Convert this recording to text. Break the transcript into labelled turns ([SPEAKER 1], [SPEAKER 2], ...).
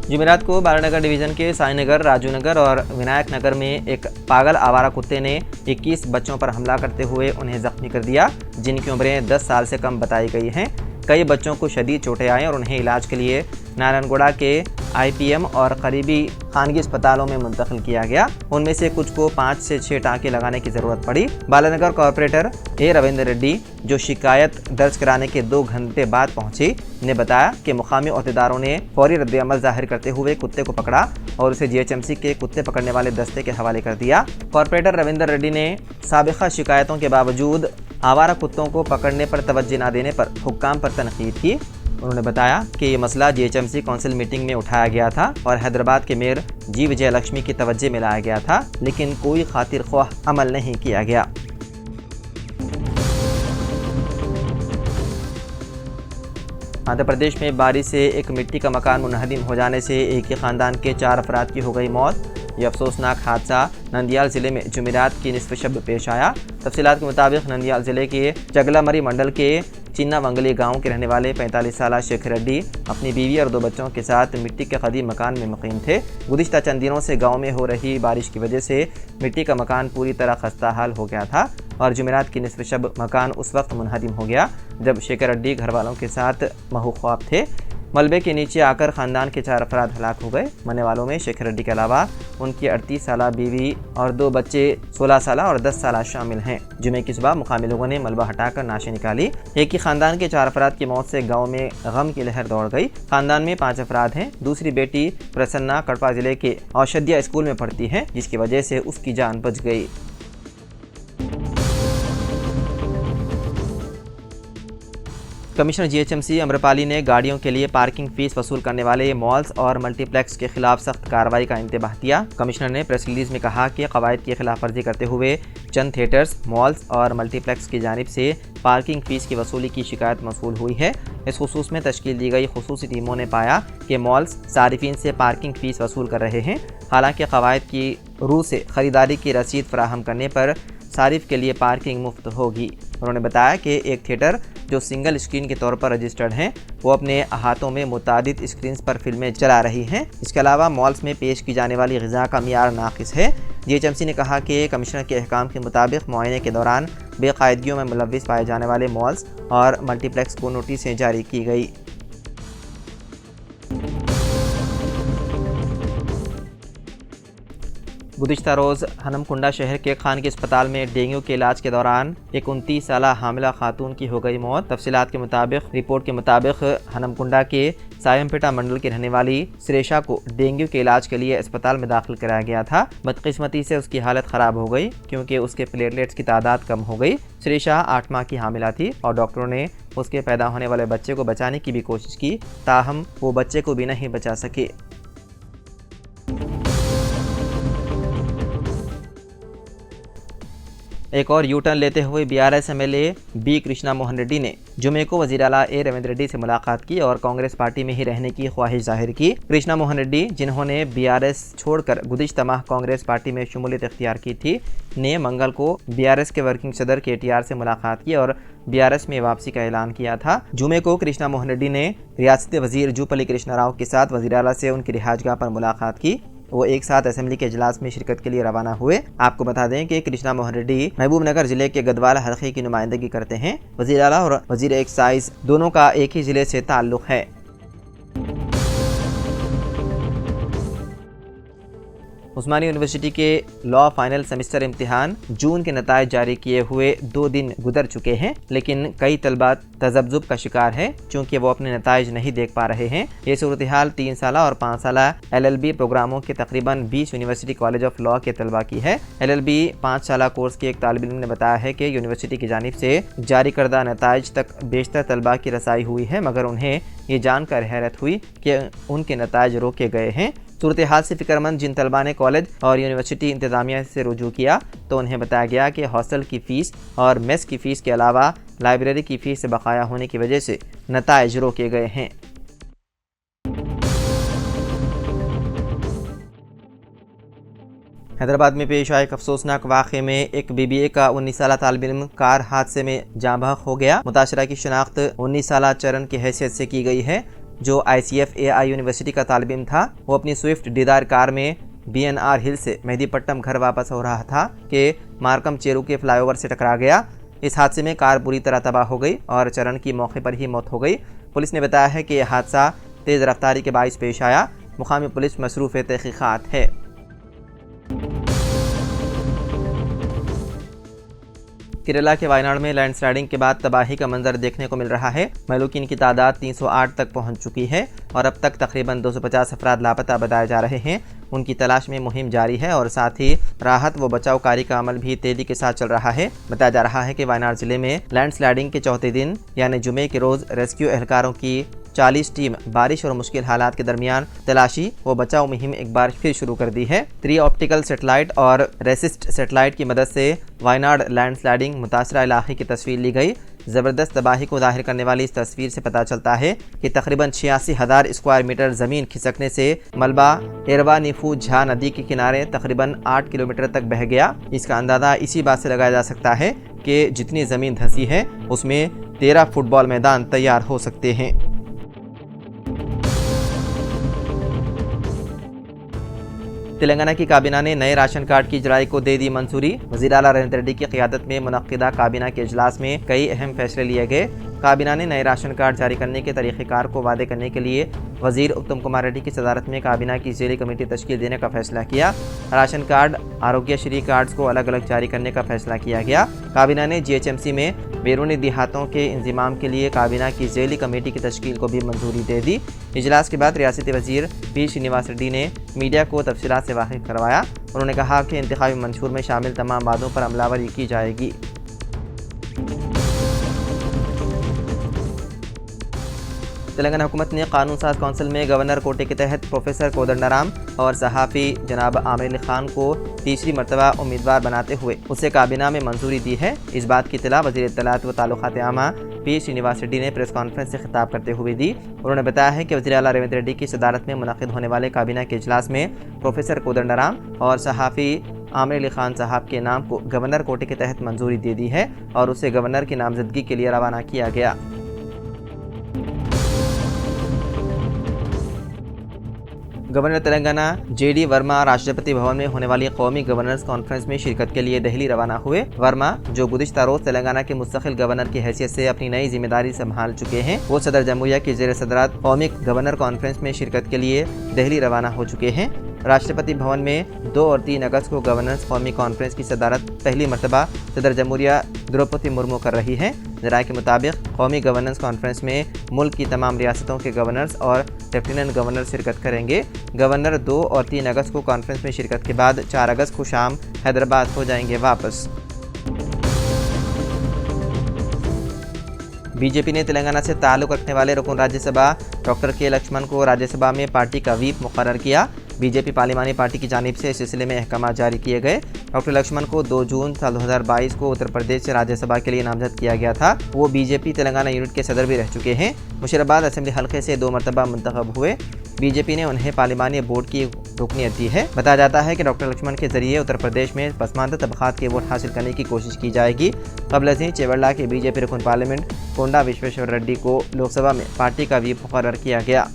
[SPEAKER 1] जुमेरात को बारानगर डिवीज़न के साईनगर, राजूनगर और विनायक नगर में एक पागल आवारा कुत्ते ने 21 बच्चों पर हमला करते हुए उन्हें जख्मी कर दिया, जिनकी उम्रें 10 साल से कम बताई गई हैं। कई बच्चों को शदीद चोटें आईं और उन्हें इलाज के लिए नारायणगुड़ा के IPM और करीबी खानगी अस्पतालों में मुंतकिल किया गया। उनमें से कुछ को 5 से 6 टाँके लगाने की ज़रूरत पड़ी। बालानगर कॉरपोरेटर ए रविंद्र रेड्डी, जो शिकायत दर्ज कराने के 2 घंटे बाद पहुंची, ने बताया कि मुकामी अहदेदारों ने फौरी रद्द-ए-अमल जाहिर करते हुए कुत्ते को पकड़ा और उसे GHMC के कुत्ते पकड़ने वाले दस्ते के हवाले कर दिया। कॉरपोरेटर रविंद्र रेड्डी ने साबिक़ा शिकायतों के बावजूद आवारा कुत्तों को पकड़ने पर तवज्जो न देने पर हुक्काम पर तनकीद की। उन्होंने बताया कि ये मसला GHMC काउंसिल मीटिंग में उठाया गया था और हैदराबाद के मेयर जी विजय लक्ष्मी की तवज्जो में लाया गया था, लेकिन कोई खातिर ख्वाह अमल नहीं किया गया। आंध्र प्रदेश में बारिश से एक मिट्टी का मकान मुनहदिम हो जाने से एक ही ख़ानदान के 4 अफराद की हो गई मौत। यह अफसोसनाक हादसा नंदियाल ज़िले में जुमेरात की निस्फ शब पेश आया। तफसीलात के मुताबिक नंदियाल ज़िले के चगलामरी मंडल के चिन्ना वंगली गांव के रहने वाले 45 साला शेख रेड्डी अपनी बीवी और 2 बच्चों के साथ मिट्टी के कदीम मकान में मुकीम थे। गुज़िश्ता चंद दिनों से गांव में हो रही बारिश की वजह से मिट्टी का मकान पूरी तरह खस्ता हाल हो गया था और जुमेरात की निस्फ शब मकान उस वक्त मुनहदिम हो गया जब शेख रेड्डी घर वालों के साथ महूख्वाब थे। मलबे के नीचे आकर ख़ानदान के 4 अफराद हलाक हो गए। मरने वालों में शेख रेड्डी के अलावा उनकी 38 साला बीवी और 2 बच्चे 16 साला और 10 साला शामिल हैं। जुमे की सुबह मुकामी लोगों ने मलबा हटाकर नाशें निकाली। एक ही ख़ानदान के 4 अफराद की मौत से गांव में गम की लहर दौड़ गई। ख़ानदान में 5 अफराद हैं। दूसरी बेटी प्रसन्ना कड़पा ज़िले के औषधिया स्कूल में पढ़ती है, जिसकी वजह से उसकी जान बच गई। कमिश्नर GHMC अम्रपाली ने गाड़ियों के लिए पार्किंग फीस वसूल करने वाले मॉल्स और मल्टीप्लेक्स के खिलाफ सख्त कार्रवाई का इंतबाह किया। कमिश्नर ने प्रेस रिलीज में कहा कि कवायद की खिलाफ वर्जी करते हुए चंद थिएटर्स, मॉल्स और मल्टीप्लेक्स की जानिब से पार्किंग फ़ीस की वसूली की शिकायत मौसूल हुई है। इस खुसूस में तश्कील दी गई खुसूसी टीमों ने पाया कि मॉल्स सारिफिन से पार्किंग फ़ीस वसूल कर रहे हैं। हालांकि कवायद की रूह से ख़रीदारी की रसीद फराहम करने पर सारिफ के लिए पार्किंग मुफ्त होगी। उन्होंने बताया कि एक थिएटर जो सिंगल स्क्रीन के तौर पर रजिस्टर्ड हैं, वो अपने अहातों में मुतादिद स्क्रीन्स पर फिल्में चला रही हैं। इसके अलावा मॉल्स में पेश की जाने वाली ग़िज़ा का मियार नाक़िस है। GHMC ने कहा कि कमिश्नर के अहकाम के मुताबिक मुआयने के दौरान बेकायदगियों में मुलव्विस पाए जाने वाले मॉल्स और मल्टीप्लेक्स को नोटिसें जारी की गई। गुज़िश्ता रोज़ हनमकुंडा शहर के खानगी अस्पताल में डेंगू के इलाज के दौरान एक 29 साला हामिला खातून की हो गई मौत। तफसीलात के मुताबिक रिपोर्ट के मुताबिक हनमकुंडा के सायमपेटा मंडल की रहने वाली श्रेषा को डेंगू के इलाज के लिए अस्पताल में दाखिल कराया गया था। बदकिस्मती से उसकी हालत ख़राब हो गई क्योंकि उसके प्लेटलेट्स की तादाद कम हो गई। श्रेषा 8 माह की हामिला थी और डॉक्टरों ने उसके पैदा होने वाले बच्चे को बचाने की भी कोशिश की, ताहम वो बच्चे को भी नहीं बचा सके। एक और यू टर्न लेते हुए BRS MLA B Krishna Mohan Reddy ने जुमे को वज़ीर आला ए रविंद्र रेड्डी से मुलाकात की और कांग्रेस पार्टी में ही रहने की ख्वाहिश जाहिर की। कृष्णा मोहन रेड्डी, जिन्होंने BRS छोड़कर गुज़िश्ता माह कांग्रेस पार्टी में शमूलियत इख्तियार की थी, ने मंगल को BRS के वर्किंग सदर KTR से मुलाकात की और BRS में वापसी का ऐलान किया था। जुमे को कृष्णा मोहन रेड्डी ने रियासती वज़ीर जूपल्ली कृष्णा राव के साथ वज़ीर आला से उनकी रिहाजगाह पर मुलाकात की। वो एक साथ असेंबली के इजलास में शिरकत के लिए रवाना हुए। आपको बता दें कि कृष्णा मोहन रेड्डी महबूबनगर जिले के गदवाल हल्के की नुमाइंदगी करते हैं। वज़ीर आला और वज़ीर एक्साइज दोनों का एक ही जिले से ताल्लुक़ है। उस्मानी यूनिवर्सिटी के लॉ फाइनल सेमेस्टर इम्तिहान जून के नताइज जारी किए हुए 2 दिन गुजर चुके हैं, लेकिन कई तलबा तज़ब्ज़ुब का शिकार है क्योंकि वो अपने नताइज नहीं देख पा रहे हैं। ये सूरत हाल 3 साला और 5 साला LLB प्रोग्रामों के तकरीबन 20 यूनिवर्सिटी कॉलेज ऑफ लॉ के तलबा की है। LLB 5 साला कोर्स के एक तालिब इल्म ने बताया है कि यूनिवर्सिटी की जानिब से जारी करदा नताइज तक बेशतर तलबा की रसाई हुई है, मगर उन्हें ये जानकर हैरत हुई कि उनके नताइज रोके गए हैं। सूरत हाल से फिक्रमंद जिन तलबा ने कॉलेज और यूनिवर्सिटी इंतज़ामिया से रुजू किया तो उन्हें बताया गया कि हॉस्टल की फ़ीस और मेस की फ़ीस के अलावा लाइब्रेरी की फ़ीस से बकाया होने की वजह से नताइज रोके गए हैं। हैदराबाद में पेश आए एक अफसोसनाक वाक़े में एक बीबीए का 19 साल तालिब इल्म कार हादसे में जाँ बहक हो गया। मुताशरा की शनाख्त 19 साल चरण की हैसियत से की गई है, जो ICFAI यूनिवर्सिटी का तालिब इल्म था। वो अपनी स्विफ्ट डिज़ायर कार में BNR हिल से मेहदीपट्टनम घर वापस हो रहा था कि मार्कम चेरू के फ्लाईओवर से टकरा गया। इस हादसे में कार बुरी तरह तबाह हो गई और चरण की मौके पर ही मौत हो गई। पुलिस ने बताया है कि यह हादसा तेज़ रफ्तारी के बाइस पेश आया। मुकामी पुलिस मसरूफ़ तहक़ीक़ात है। केरला के वायनाड में लैंडस्लाइडिंग के बाद तबाही का मंजर देखने को मिल रहा है। महलूकीन की तादाद 308 तक पहुंच चुकी है और अब तक तकरीबन 250 अफराद लापता बताए जा रहे हैं। उनकी तलाश में मुहिम जारी है और साथ ही राहत व बचाव कार्य का अमल भी तेजी के साथ चल रहा है। बताया जा रहा है कि वायनाड जिले में लैंडस्लाइडिंग के चौथे दिन यानी जुमे के रोज रेस्क्यू एहलकारों की 40 टीम बारिश और मुश्किल हालात के दरमियान तलाशी व बचाव मुहिम एक बार फिर शुरू कर दी है। 3 ऑप्टिकल सेटेलाइट और रेसिस्ट सेटेलाइट की मदद से वायनाड लैंडस्लाइडिंग मुतासरा इलाके की तस्वीर ली गई। ज़बरदस्त तबाही को जाहिर करने वाली इस तस्वीर से पता चलता है कि तकरीबन 86,000 स्क्वायर मीटर ज़मीन खिसकने से मलबा एरवा नीफू झा नदी के किनारे तकरीबन 8 किलोमीटर तक बह गया। इसका अंदाज़ा इसी बात से लगाया जा सकता है कि जितनी ज़मीन धंसी है उसमें 13 फुटबॉल मैदान तैयार हो सकते हैं। तेलंगाना की काबीना ने नए राशन कार्ड की इजराई को दे दी मंजूरी। वज़ीर आला रेवंत रेड्डी की क़ियादत में मुनक्किदा काबीना के इजलास में कई अहम फैसले लिए गए। काबीना ने नए राशन कार्ड जारी करने के तरीक़ेकार को वादे करने के लिए वज़ीर उत्तम कुमार रेड्डी की सदारत में काबीना की ज़ेली कमेटी तश्कील देने का फैसला किया। राशन कार्ड आरोग्यश्री कार्ड्स को अलग अलग जारी करने का फैसला किया गया। काबीना ने GHMC में बैरूनी देहातों के इंतज़ाम के लिए काबीना की ज़ेली कमेटी की तश्कील को भी मंजूरी दे दी। इजलास के बाद रियासती वज़ीर P श्रीनिवास रेड्डी ने मीडिया को तफसीलात से वाकिफ़ करवाया। उन्होंने कहा कि इंतखाबी मंशूर में शामिल तमाम वादों पर अमलावरी की जाएगी। तेलंगाना हुकूमत ने कानून साज कौंसिल में गवर्नर कोटे के तहत प्रोफेसर कोदंडराम और सहाफ़ी जनाब आमिर अली खान को तीसरी मरतबा उम्मीदवार बनाते हुए उसे काबीना में मंजूरी दी है। इस बात की इत्तला वज़ीर इत्तलात व ताल्लुकात आमा P श्रीनिवास रेड्डी ने प्रेस कॉन्फ्रेंस से खिताब करते हुए दी। उन्होंने बताया है कि वज़ीर आला रेवंत रेड्डी की सदारत में मुनक़िद होने वाले काबीना के इजलास में प्रोफेसर कोदंडराम और सहाफ़ी आमिर अली खान साहब के नाम को गवर्नर कोटे के तहत मंजूरी दे दी है और उसे गवर्नर की नामजदगी के लिए रवाना किया गया। गवर्नर तेलंगाना JD वर्मा राष्ट्रपति भवन में होने वाली कौमी गवर्नर्स कॉन्फ्रेंस में शिरकत के लिए दिल्ली रवाना हुए। वर्मा, जो गुज़िश्ता रोज़ तेलंगाना के मुस्तकिल गवर्नर की हैसियत से अपनी नई जिम्मेदारी संभाल चुके हैं, वो सदर जमहूरिया की ज़ेर सदरात कौमी गवर्नर कॉन्फ्रेंस में शिरकत के लिए दिल्ली रवाना हो चुके हैं। राष्ट्रपति भवन में 2 और 3 अगस्त को गवर्नर्स कौमी कॉन्फ्रेंस की सदारत पहली मरतबा सदर जमहूरिया द्रौपदी मुर्मू कर रही है। ज़राए के मुताबिक कौमी गवर्नर्स कॉन्फ्रेंस में मुल्क की तमाम रियासतों के गवर्नर्स और लेफ्टिनेंट गवर्नर शिरकत करेंगे। गवर्नर 2 और 3 अगस्त को कॉन्फ्रेंस में शिरकत के बाद 4 अगस्त को शाम हैदराबाद हो जाएंगे वापस। बीजेपी ने तेलंगाना से ताल्लुक़ रखने वाले रुकन राज्यसभा डॉक्टर के लक्ष्मण को राज्यसभा में पार्टी का व्हीप मुकर्रर किया। बीजेपी पार्लिमानी पार्टी की जानिब से इस सिलसिले में अहकाम जारी किए गए। डॉक्टर लक्ष्मण को 2 जून साल 2022 को उत्तर प्रदेश से राज्यसभा के लिए नामजद किया गया था। वो बीजेपी तेलंगाना यूनिट के सदर भी रह चुके हैं। मुशीराबाद असेंबली हल्के से 2 मरतबा मुंतखब हुए। बीजेपी ने उन्हें पार्लिमानी बोर्ड की रुकनियत दी है। बताया जाता है कि डॉक्टर लक्ष्मण के जरिए उत्तर प्रदेश में पसमानदा तबकात के वोट हासिल करने की कोशिश की जाएगी। कबल अज़ीं चेवल्ला के बीजेपी रुकन पार्लियामेंट कोंडा विश्वेश्वर रेड्डी को लोकसभा में पार्टी का व्हीप मुकर्रर किया गया।